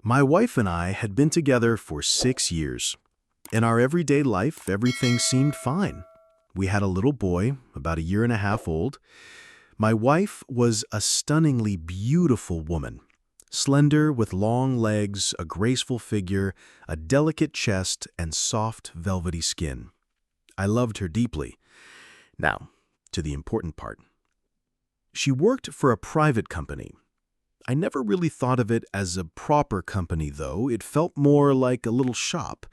My wife and I had been together for 6 years. In our everyday life, everything seemed fine. We had a little boy, about a year and a half old. My wife was a stunningly beautiful woman, slender with long legs, a graceful figure, a delicate chest, and soft, velvety skin. I loved her deeply. Now, to the important part. She worked for a private company. I never really thought of it as a proper company, though. It felt more like a little shop.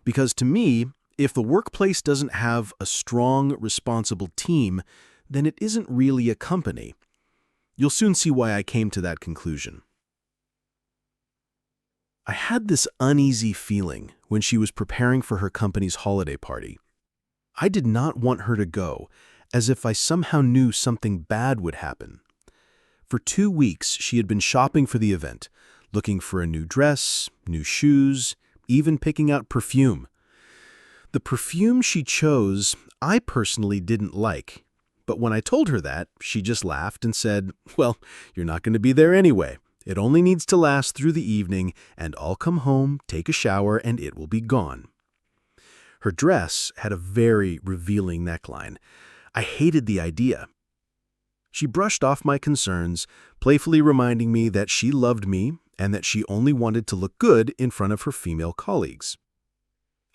Because to me, if the workplace doesn't have a strong, responsible team, then it isn't really a company. You'll soon see why I came to that conclusion. I had this uneasy feeling when she was preparing for her company's holiday party. I did not want her to go, as if I somehow knew something bad would happen. For 2 weeks, she had been shopping for the event, looking for a new dress, new shoes, even picking out perfume. The perfume she chose, I personally didn't like. But when I told her that, she just laughed and said, "Well, you're not going to be there anyway. It only needs to last through the evening, and I'll come home, take a shower, and it will be gone." Her dress had a very revealing neckline. I hated the idea. She brushed off my concerns, playfully reminding me that she loved me and that she only wanted to look good in front of her female colleagues.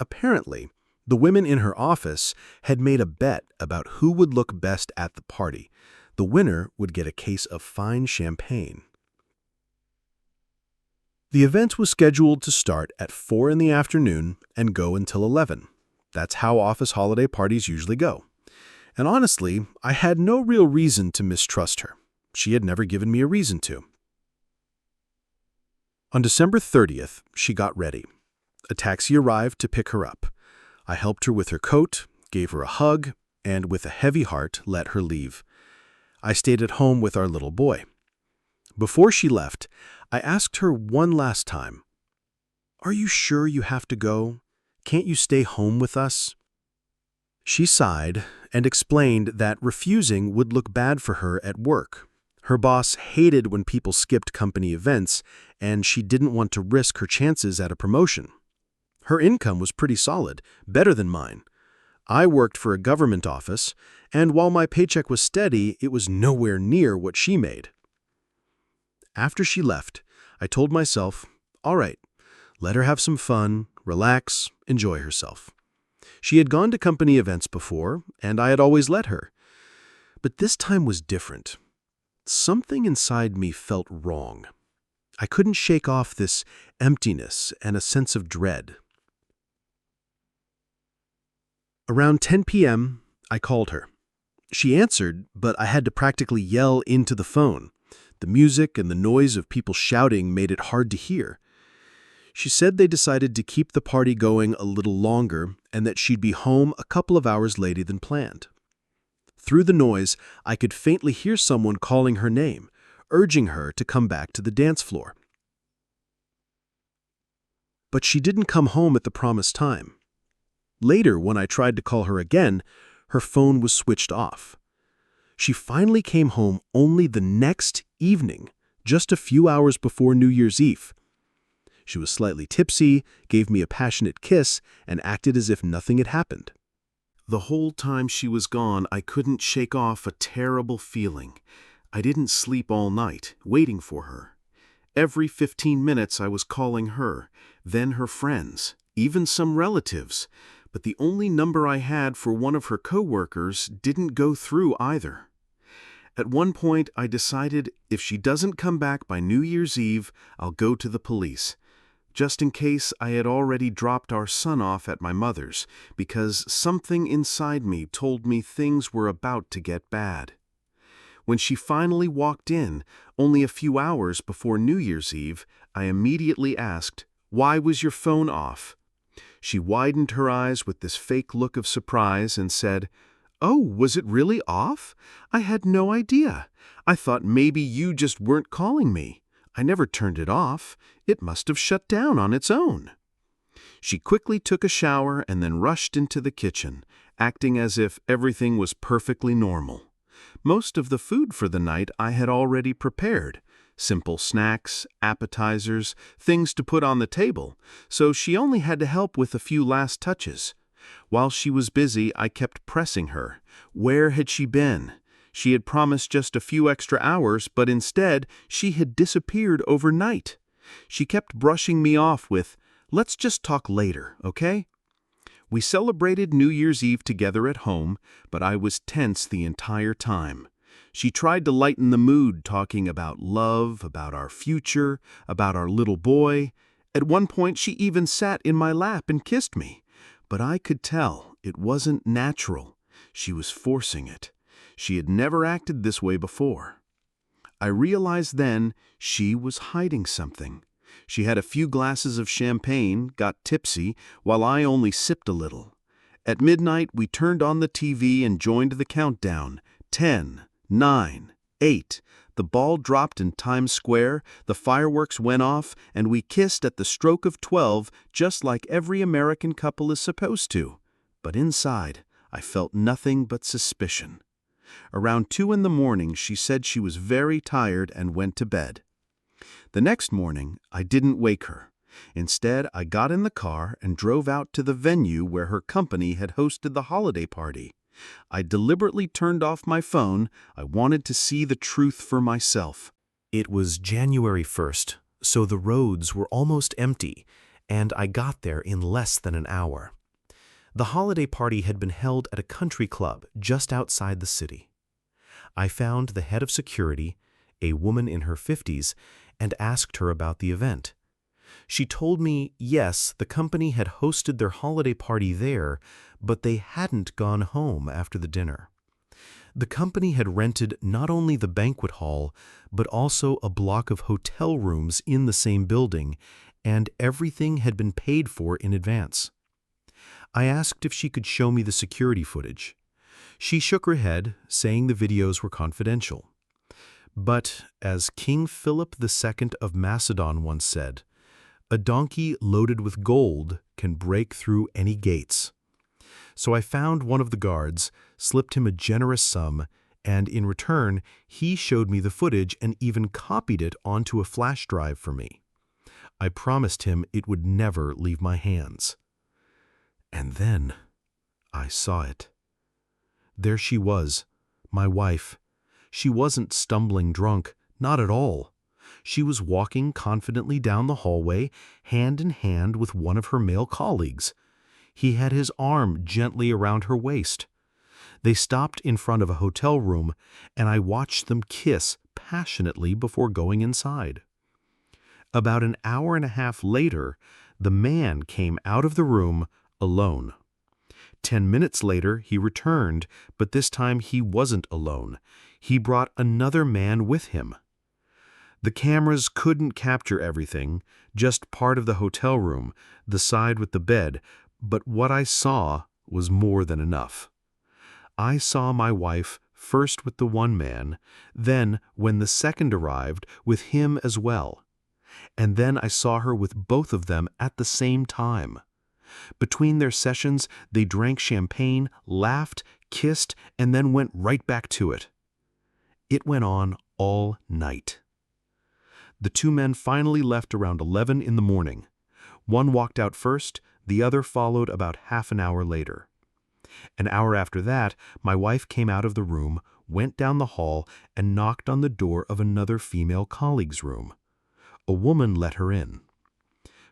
Apparently, the women in her office had made a bet about who would look best at the party. The winner would get a case of fine champagne. The event was scheduled to start at 4 in the afternoon and go until 11. That's how office holiday parties usually go. And honestly, I had no real reason to mistrust her. She had never given me a reason to. On December 30th, she got ready. A taxi arrived to pick her up. I helped her with her coat, gave her a hug, and with a heavy heart let her leave. I stayed at home with our little boy. Before she left, I asked her one last time, "Are you sure you have to go? Can't you stay home with us?" She sighed and explained that refusing would look bad for her at work. Her boss hated when people skipped company events, and she didn't want to risk her chances at a promotion. Her income was pretty solid, better than mine. I worked for a government office, and while my paycheck was steady, it was nowhere near what she made. After she left, I told myself, all right, let her have some fun, relax, enjoy herself. She had gone to company events before, and I had always let her. But this time was different. Something inside me felt wrong. I couldn't shake off this emptiness and a sense of dread. Around 10 p.m., I called her. She answered, but I had to practically yell into the phone. The music and the noise of people shouting made it hard to hear. She said they decided to keep the party going a little longer and that she'd be home a couple of hours later than planned. Through the noise, I could faintly hear someone calling her name, urging her to come back to the dance floor. But she didn't come home at the promised time. Later, when I tried to call her again, her phone was switched off. She finally came home only the next evening, just a few hours before New Year's Eve. She was slightly tipsy, gave me a passionate kiss, and acted as if nothing had happened. The whole time she was gone, I couldn't shake off a terrible feeling. I didn't sleep all night, waiting for her. Every 15 minutes I was calling her, then her friends, even some relatives, but the only number I had for one of her coworkers didn't go through either. At one point, I decided if she doesn't come back by New Year's Eve, I'll go to the police. Just in case, I had already dropped our son off at my mother's, because something inside me told me things were about to get bad. When she finally walked in, only a few hours before New Year's Eve, I immediately asked, "Why was your phone off?" She widened her eyes with this fake look of surprise and said, "Oh, was it really off? I had no idea. I thought maybe you just weren't calling me. I never turned it off. It must have shut down on its own." She quickly took a shower and then rushed into the kitchen, acting as if everything was perfectly normal. Most of the food for the night I had already prepared. Simple snacks, appetizers, things to put on the table, so she only had to help with a few last touches. While she was busy, I kept pressing her. Where had she been? She had promised just a few extra hours, but instead, she had disappeared overnight. She kept brushing me off with, "Let's just talk later, okay?" We celebrated New Year's Eve together at home, but I was tense the entire time. She tried to lighten the mood, talking about love, about our future, about our little boy. At one point, she even sat in my lap and kissed me. But I could tell it wasn't natural. She was forcing it. She had never acted this way before. I realized then she was hiding something. She had a few glasses of champagne, got tipsy, while I only sipped a little. At midnight, we turned on the TV and joined the countdown. 10, 9, 8. The ball dropped in Times Square, the fireworks went off, and we kissed at the stroke of 12, just like every American couple is supposed to. But inside, I felt nothing but suspicion. Around 2 in the morning, she said she was very tired and went to bed. The next morning, I didn't wake her. Instead, I got in the car and drove out to the venue where her company had hosted the holiday party. I deliberately turned off my phone. I wanted to see the truth for myself. It was January 1st, so the roads were almost empty, and I got there in less than an hour. The holiday party had been held at a country club just outside the city. I found the head of security, a woman in her 50s, and asked her about the event. She told me, yes, the company had hosted their holiday party there, but they hadn't gone home after the dinner. The company had rented not only the banquet hall, but also a block of hotel rooms in the same building, and everything had been paid for in advance. I asked if she could show me the security footage. She shook her head, saying the videos were confidential. But, as King Philip II of Macedon once said, "A donkey loaded with gold can break through any gates." So I found one of the guards, slipped him a generous sum, and in return, he showed me the footage and even copied it onto a flash drive for me. I promised him it would never leave my hands. And then I saw it. There she was, my wife. She wasn't stumbling drunk, not at all. She was walking confidently down the hallway, hand in hand with one of her male colleagues. He had his arm gently around her waist. They stopped in front of a hotel room, and I watched them kiss passionately before going inside. About an hour and a half later, the man came out of the room alone. 10 minutes later, he returned, but this time he wasn't alone. He brought another man with him. The cameras couldn't capture everything, just part of the hotel room, the side with the bed, but what I saw was more than enough. I saw my wife first with the one man, then, when the second arrived, with him as well. And then I saw her with both of them at the same time. Between their sessions, they drank champagne, laughed, kissed, and then went right back to it. It went on all night. The two men finally left around 11 in the morning. One walked out first, the other followed about half an hour later. An hour after that, my wife came out of the room, went down the hall, and knocked on the door of another female colleague's room. A woman let her in.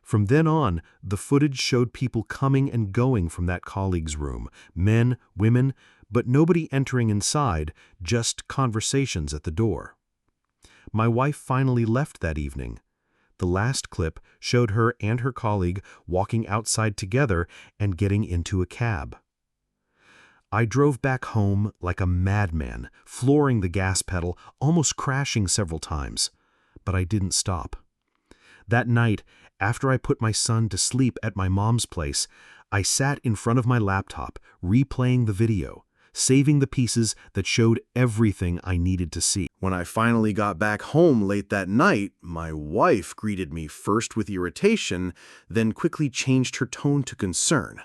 From then on, the footage showed people coming and going from that colleague's room, men, women, but nobody entering inside, just conversations at the door. My wife finally left that evening. The last clip showed her and her colleague walking outside together and getting into a cab. I drove back home like a madman, flooring the gas pedal, almost crashing several times. But I didn't stop. That night, after I put my son to sleep at my mom's place, I sat in front of my laptop, replaying the video, saving the pieces that showed everything I needed to see. When I finally got back home late that night, my wife greeted me first with irritation, then quickly changed her tone to concern.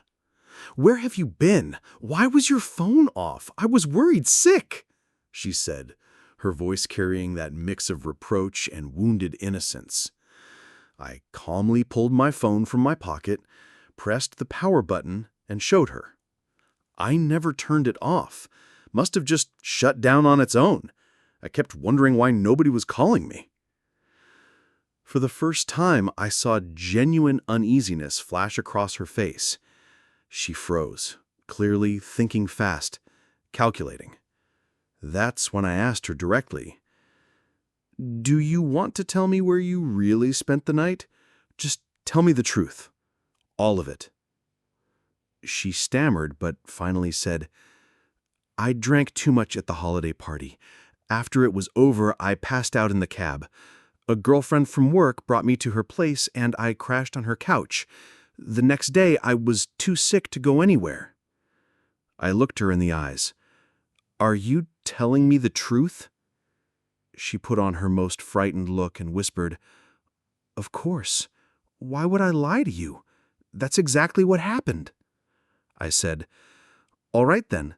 "Where have you been? Why was your phone off? I was worried sick," she said. her voice carrying that mix of reproach and wounded innocence. I calmly pulled my phone from my pocket, pressed the power button, and showed her. I never turned it off. Must have just shut down on its own. I kept wondering why nobody was calling me. For the first time, I saw genuine uneasiness flash across her face. She froze, clearly thinking fast, calculating. That's when I asked her directly, "Do you want to tell me where you really spent the night? Just tell me the truth. All of it." She stammered, but finally said, "I drank too much at the holiday party. After it was over, I passed out in the cab. A girlfriend from work brought me to her place, and I crashed on her couch. The next day, I was too sick to go anywhere." I looked her in the eyes. "Are you telling me the truth?" She put on her most frightened look and whispered, "Of course. Why would I lie to you? That's exactly what happened." I said, "All right then.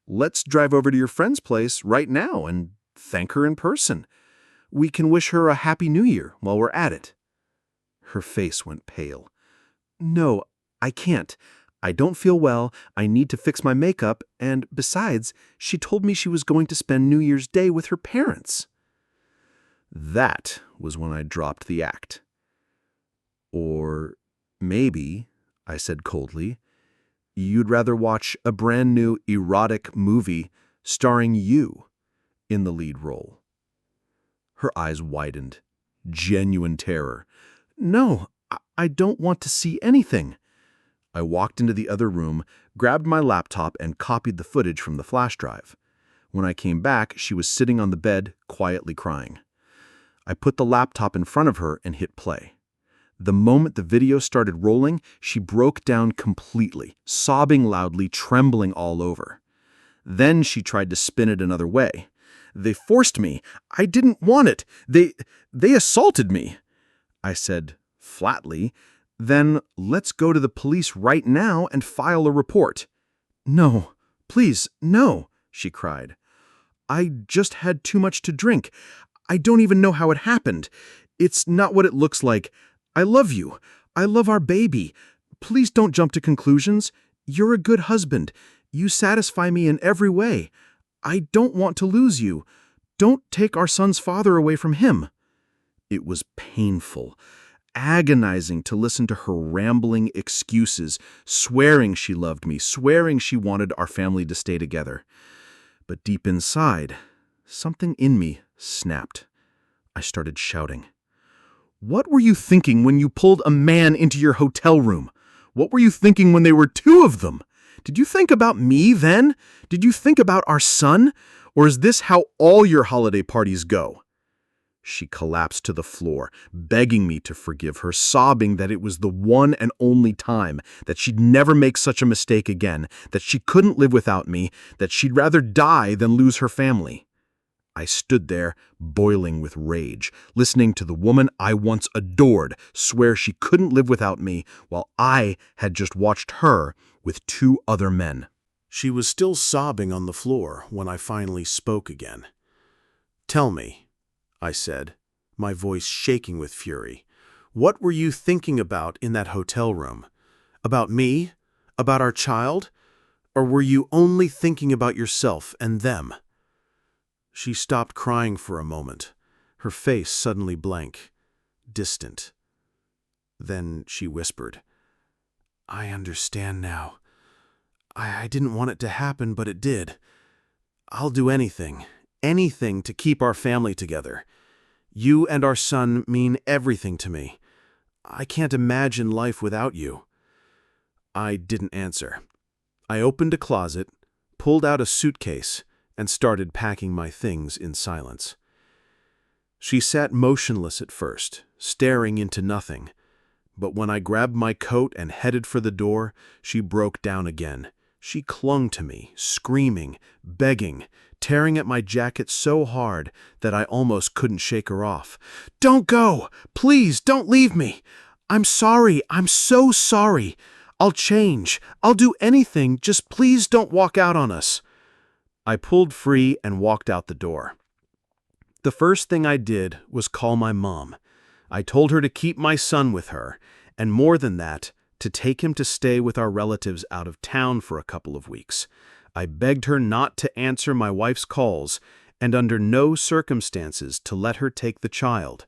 Let's drive over to your friend's place right now and thank her in person. We can wish her a Happy New Year while we're at it." Her face went pale. "No, I can't. I don't feel well, I need to fix my makeup, and besides, she told me she was going to spend New Year's Day with her parents." That was when I dropped the act. "Or maybe," I said coldly, "you'd rather watch a brand new erotic movie starring you in the lead role." Her eyes widened. Genuine terror. "No, I don't want to see anything." I walked into the other room, grabbed my laptop, and copied the footage from the flash drive. When I came back, she was sitting on the bed, quietly crying. I put the laptop in front of her and hit play. The moment the video started rolling, she broke down completely, sobbing loudly, trembling all over. Then she tried to spin it another way. "They forced me. I didn't want it. They assaulted me." I said, flatly, "Then let's go to the police right now and file a report." "No, please, no," she cried. "I just had too much to drink. I don't even know how it happened. It's not what it looks like. I love you. I love our baby. Please don't jump to conclusions. You're a good husband. You satisfy me in every way. I don't want to lose you. Don't take our son's father away from him." It was painful, agonizing to listen to her rambling excuses, swearing she loved me, swearing she wanted our family to stay together. But deep inside, something in me snapped. I started shouting. "What were you thinking when you pulled a man into your hotel room? What were you thinking when there were two of them? Did you think about me then? Did you think about our son? Or is this how all your holiday parties go?" She collapsed to the floor, begging me to forgive her, sobbing that it was the one and only time, that she'd never make such a mistake again, that she couldn't live without me, that she'd rather die than lose her family. I stood there, boiling with rage, listening to the woman I once adored swear she couldn't live without me, while I had just watched her with two other men. She was still sobbing on the floor when I finally spoke again. "Tell me," I said, my voice shaking with fury, "what were you thinking about in that hotel room? About me? About our child? Or were you only thinking about yourself and them?" She stopped crying for a moment, her face suddenly blank, distant. Then she whispered, "I understand now. I didn't want it to happen, but it did. I'll do anything to keep our family together. You and our son mean everything to me. I can't imagine life without you." I didn't answer. I opened a closet, pulled out a suitcase, and started packing my things in silence. She sat motionless at first, staring into nothing. But when I grabbed my coat and headed for the door, she broke down again. She clung to me, screaming, begging, tearing at my jacket so hard that I almost couldn't shake her off. "Don't go! Please, don't leave me! I'm sorry, I'm so sorry! I'll change, I'll do anything, just please don't walk out on us." I pulled free and walked out the door. The first thing I did was call my mom. I told her to keep my son with her, and more than that, to take him to stay with our relatives out of town for a couple of weeks. I begged her not to answer my wife's calls, and under no circumstances to let her take the child.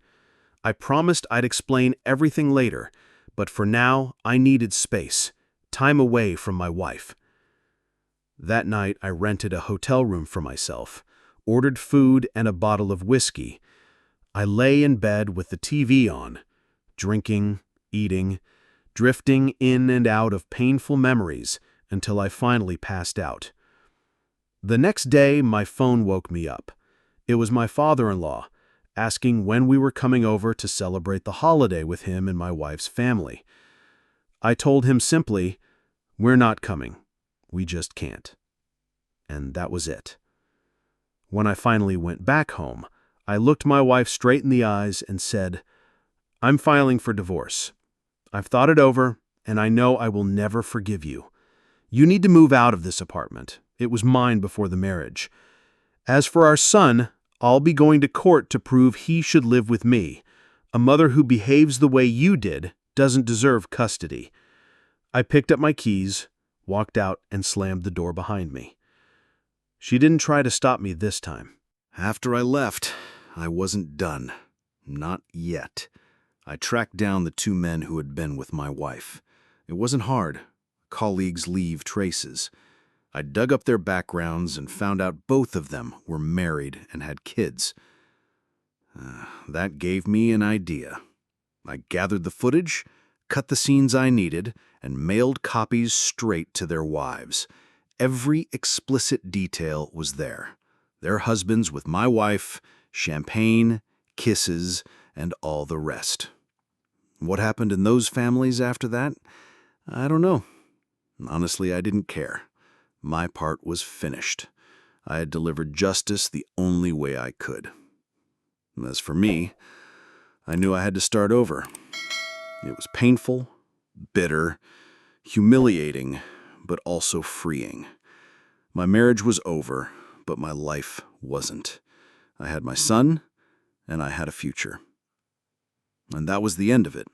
I promised I'd explain everything later, but for now I needed space, time away from my wife. That night I rented a hotel room for myself, ordered food and a bottle of whiskey. I lay in bed with the TV on, drinking, eating, drifting in and out of painful memories until I finally passed out. The next day my phone woke me up. It was my father-in-law, asking when we were coming over to celebrate the holiday with him and my wife's family. I told him simply, "We're not coming. We just can't." And that was it. When I finally went back home, I looked my wife straight in the eyes and said, "I'm filing for divorce. I've thought it over, and I know I will never forgive you. You need to move out of this apartment. It was mine before the marriage. As for our son, I'll be going to court to prove he should live with me. A mother who behaves the way you did doesn't deserve custody." I picked up my keys, walked out, and slammed the door behind me. She didn't try to stop me this time. After I left, I wasn't done. Not yet. I tracked down the two men who had been with my wife. It wasn't hard. Colleagues leave traces. I dug up their backgrounds and found out both of them were married and had kids. That gave me an idea. I gathered the footage, cut the scenes I needed, and mailed copies straight to their wives. Every explicit detail was there. Their husbands with my wife, champagne, kisses, and all the rest. What happened in those families after that? I don't know. Honestly, I didn't care. My part was finished. I had delivered justice the only way I could. As for me, I knew I had to start over. It was painful, bitter, humiliating, but also freeing. My marriage was over, but my life wasn't. I had my son, and I had a future. And that was the end of it.